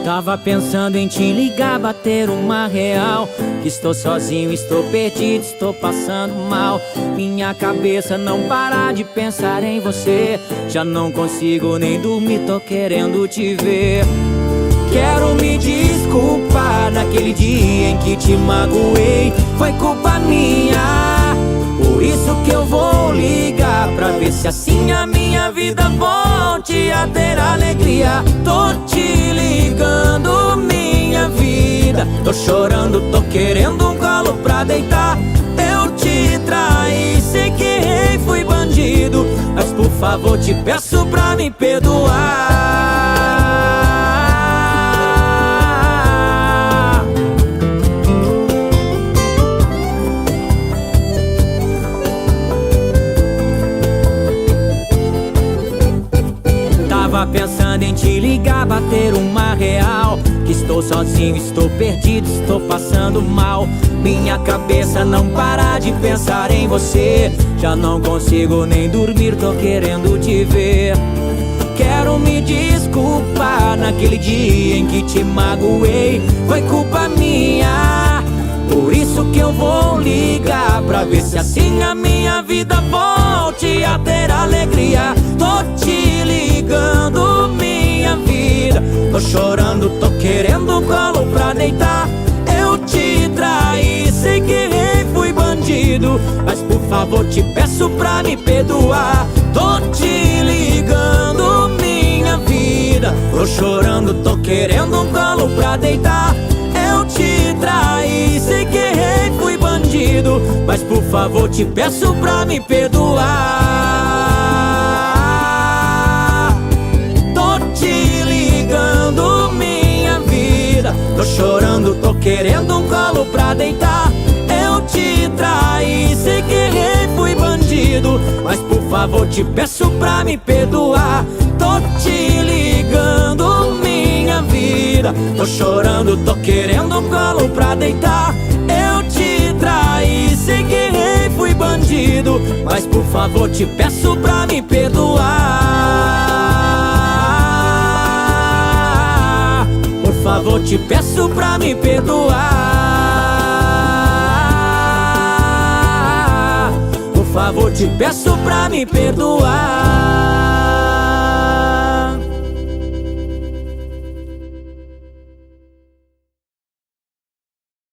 Tava pensando em te ligar, bater uma real. Que estou sozinho, estou perdido, estou passando mal. Minha cabeça não para de pensar em você. Já não consigo nem dormir, tô querendo te ver. Quero me desculpar naquele dia em que te magoei. Foi culpa minha, por isso que eu vou ligar, pra ver se assim a minha vida volte a ter alegria. Tô te ligando, minha vida. Tô chorando, tô querendo um colo pra deitar. Eu te traí, sei que errei, fui bandido, mas por favor te peço pra me perdoar. Tava pensando em te ligar, bater uma real. Que estou sozinho, estou perdido, estou passando mal. Minha cabeça não para de pensar em você. Já não consigo nem dormir, tô querendo te ver. Quero me desculpar naquele dia em que te magoei. Foi culpa minha, por isso que eu vou ligar, pra ver se assim a minha vida volte a ter alegria. Tô te ligando, minha vida. Tô chorando, tô querendo um colo pra deitar. Eu te traí, sei que errei, fui bandido, mas por favor te peço pra me perdoar. Tô te ligando, minha vida. Tô chorando, tô querendo um colo pra deitar. Eu te traí, sei que errei, fui bandido, mas por favor te peço pra me perdoar. Tô te ligando, minha vida. Tô chorando, tô querendo um colo pra deitar. Eu te traí, sei que errei, fui bandido, mas por favor te peço pra me perdoar. Tô te ligando, minha vida. Tô chorando, tô querendo um colo pra deitar. Eu te traí, sei que errei, fui bandido, mas por favor te peço pra me perdoar. Por favor te peço pra me perdoar. Por favor te peço pra me perdoar.